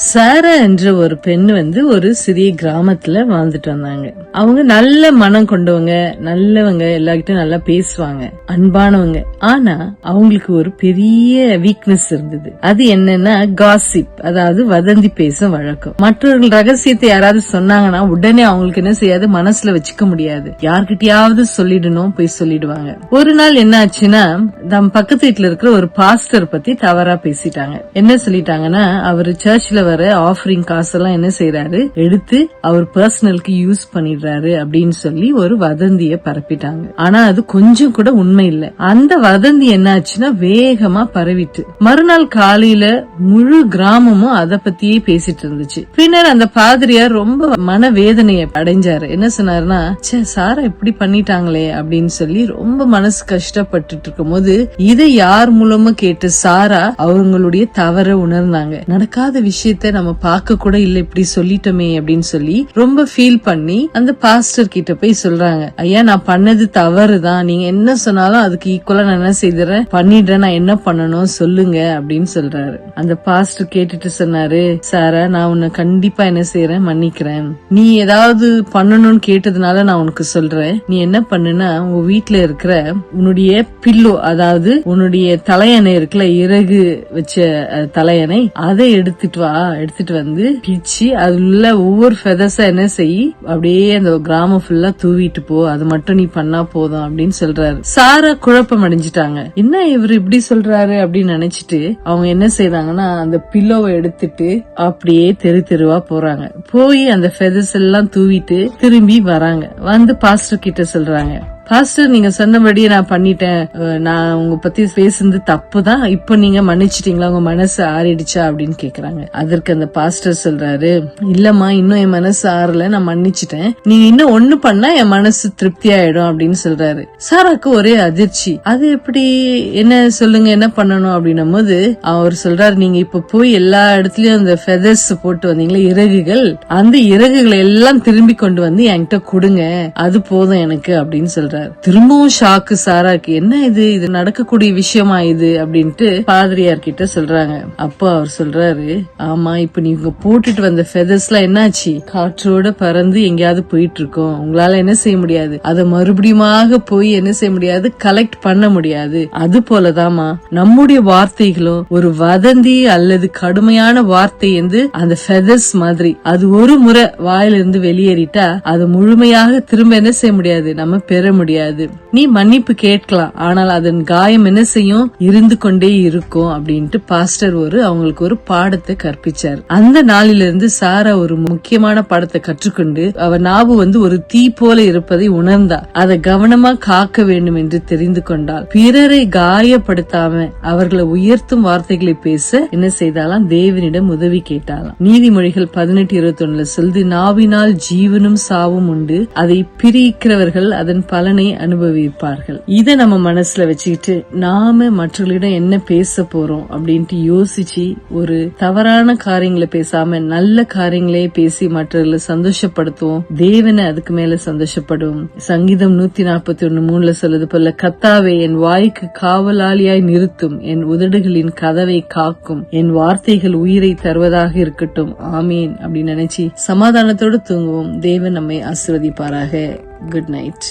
சாரா என்ற ஒரு பெண் ஒரு சிறிய கிராமத்துல வாழ்ந்துட்டு வந்தாங்க. அவங்க நல்ல மனம் கொண்டவங்க, நல்லவங்க, எல்லார்கிட்டும் நல்லா பேசுவாங்க, அன்பானவங்க. ஆனா அவங்களுக்கு ஒரு பெரிய வீக்னஸ் இருந்தது. அது என்னன்னா காசிப், அதாவது வதந்தி பேசும் வழக்கம். மற்றவர்கள் ரகசியத்தை யாராவது சொன்னாங்கன்னா உடனே அவங்களுக்கு என்ன செய்யாது, மனசுல வச்சுக்க முடியாது, யார்கிட்டயாவது சொல்லிடணும், போய் சொல்லிடுவாங்க. ஒரு நாள் என்ன ஆச்சுன்னா, நம்ம பக்கத்து வீட்டுல இருக்கிற ஒரு பாஸ்டர் பத்தி தவறா பேசிட்டாங்க. என்ன சொல்லிட்டாங்கன்னா, அவரு சர்ச்ல வர ஆஃபரிங் காசெல்லாம் என்ன செய்யறாரு, எடுத்து அவர் பர்சனலுக்கு யூஸ் பண்ணிடுறாரு அப்படின்னு சொல்லி ஒரு வதந்திய பரப்பிட்டாங்க. ஆனா அது கொஞ்சம் கூட உண்மை இல்ல. அந்த வதந்தி என்ன ஆச்சுன்னா வேகமா பரவிட்டு மறுநாள் காலையில முழு கிராமமும் அத பத்தியே பேசிட்டு இருந்துச்சு. பின்னர் அந்த பாதிரியார் ரொம்ப மனவேதனையை அடைஞ்சாரு. என்ன சொன்னாருன்னா, சாரா இப்படி பண்ணிட்டாங்களே அப்படின்னு சொல்லி ரொம்ப மனசு கஷ்டப்பட்டு இருக்கும் போது இதை யார் மூலமா கேட்டு சாரா அவங்களுடைய தவற உணர்ந்தாங்க. நடக்காத விஷயத்த நம்ம பார்க்க கூட இல்ல, இப்படி சொல்லிட்டோமே அப்படின்னு சொல்லி ரொம்ப ஃபீல் பண்ணி அந்த பாஸ்டர் கிட்ட போய் சொல்றாங்க, ஐயா நான் பண்ணது தவறுதான், நீங்க என்ன சொன்னாலும் அதுக்கு ஈக்குவலா நான் என்ன செய்யறேன், பண்ணிடுறேன், நான் என்ன பண்ணணும் சொல்லுங்க அப்படின்னு சொல்றாரு. அந்த பாஸ்டர் கேட்டுட்டு சொன்னாரு, சாரா நான் உன்னை கண்டிப்பா என்ன செய்யறேன், மன்னிக்கிறேன். நீ ஏதாவது பண்ணணும்னு கேட்டதுனால நான் உனக்கு சொல்றேன், நீ என்ன பண்ணுனா உங்க வீட்டுல இருக்கிற உன்னுடைய பில்லோ, அதாவது உன்னுடைய தலையணை இருக்குல்ல, இறகு வச்ச தலையணை, அதை எடுத்துட்டு வா, எடுத்துட்டு வந்து பிச்சு அதுல ஒவ்வொரு ஃபெதர்ஸா என்ன செய், அப்படியே அந்த கிராமம் ஃபுல்லா தூவிட்டு போ, அது மட்டும் நீ பண்ணா போதும் அப்படின்னு சொல்றாரு. சாரா குழப்பம் அடைஞ்சிட்டாங்க, என்ன இவரு இப்படி சொல்றாரு அப்படின்னு நினைச்சிட்டு அவங்க என்ன செய்றாங்கன்னா, அந்த பில்லோவை எடுத்துட்டு அப்படியே தெரு தெருவா போறாங்க. போய் அந்த ஃபெதர்ஸ் எல்லாம் தூவிட்டு திரும்பி வராங்க. வந்து பாஸ்டர் கிட்ட சொல்றாங்க, பாஸ்டர் நீங்க சொன்னபடியே நான் பண்ணிட்டேன், நான் உங்க பத்தி பேசுறது தப்புதான், இப்ப நீங்க மன்னிச்சிட்டீங்களா, உங்க மனசு ஆறிடுச்சா அப்படின்னு கேக்குறாங்க. அதற்கு அந்த பாஸ்டர் சொல்றாரு, இல்லம்மா இன்னும் என் மனசு ஆறல, நான் மன்னிச்சிட்டேன், நீங்க இன்னும் ஒண்ணு பண்ணா என் மனசு திருப்தி ஆயிடும் அப்படின்னு சொல்றாரு. சாராக்கு ஒரே அதிர்ச்சி, அது எப்படி, என்ன சொல்லுங்க என்ன பண்ணணும் அப்படின்னும் போது அவர் சொல்றாரு, நீங்க இப்ப போய் எல்லா இடத்துலயும் அந்த ஃபெதர்ஸ் போட்டு வந்தீங்களா, இறகுகள், அந்த இறகுகளை எல்லாம் திரும்பி கொண்டு வந்து என்கிட்ட கொடுங்க, அது போதும் எனக்கு அப்படின்னு சொல்றாரு. திரும்பவும் ஷாக்கு சாராக்கு, என்ன இது நடக்கக்கூடிய விஷயமா இது அப்படின்ட்டு பாதிரியார் கிட்ட சொல்றாங்க. அப்போ அவர் சொல்றாரு, ஆமா இப்ப நீங்க போட்டுட்டு வந்த ஃபெதர்ஸ் எல்லாம் என்னாச்சு, காற்றோட பறந்து எங்கேயாவது போயிட்டு இருக்கோம், உங்களால என்ன செய்ய முடியாது, அதை மறுபடியும் போய் என்ன செய்ய முடியாது, கலெக்ட் பண்ண முடியாது. அது போலதாமா நம்முடைய வார்த்தைகளும் ஒரு வதந்தி அல்லது கடுமையான வார்த்தை அந்த ஃபெதர்ஸ் மாதிரி, அது ஒரு முறை வாயிலிருந்து வெளியேறிட்டா அது முழுமையாக திரும்ப என்ன செய்ய முடியாது, நம்ம பெற முடியாது. நீ மன்னிப்பு கேட்கலாம், ஆனால் அதன் காயம் என்ன செய்யும், இருந்து கொண்டே இருக்கும் அப்படின்ட்டு பாஸ்டர் அவங்களுக்கு ஒரு பாடத்தை கற்பிச்சார். அந்த நாளிலிருந்து சாரா ஒரு முக்கியமான பாடத்தை கற்றுக்கொண்டு அவ நாவு ஒரு தீ போல இருப்பதை உணர்ந்தா. அதை கவனமா காக்க வேண்டும் என்று தெரிந்து கொண்டாள். பிறரை காயப்படுத்தாம அவர்களை உயர்த்தும் வார்த்தைகளை பேச என்ன செய்தாலாம், தேவனிடம் உதவி கேட்டாலாம். நீதிமொழிகள் 18:21 சொல்லுது, நாவினால் ஜீவனும் சாவும் உண்டு, அதை பிரிக்கிறவர்கள் அதன் பலனை அனுபவிப்பார்கள். இத நம்ம மனசுல வச்சுக்கிட்டு நாம மற்றவர்களிடம் என்ன பேச போறோம் அப்படின்ட்டு யோசிச்சு ஒரு தவறான காரியங்களை பேசாம நல்ல காரியங்களே பேசி மற்றவர்களை சந்தோஷப்படுத்துவோம். தேவனை அதுக்கு மேல சந்தோஷப்படுவோம். சங்கீதம் 141:3 சொல்லுது போல, கர்த்தாவே என் வாய்க்கு காவலாளியாய் நிறுத்தும், என் உதடுகளின் கதவை காக்கும், என் வார்த்தைகள் உயிரை தருவதாக இருக்கட்டும், ஆமீன் அப்படின்னு நினைச்சு சமாதானத்தோடு தூங்குவோம். தேவன் நம்மை ஆசீர்வதிப்பாராக. Good night.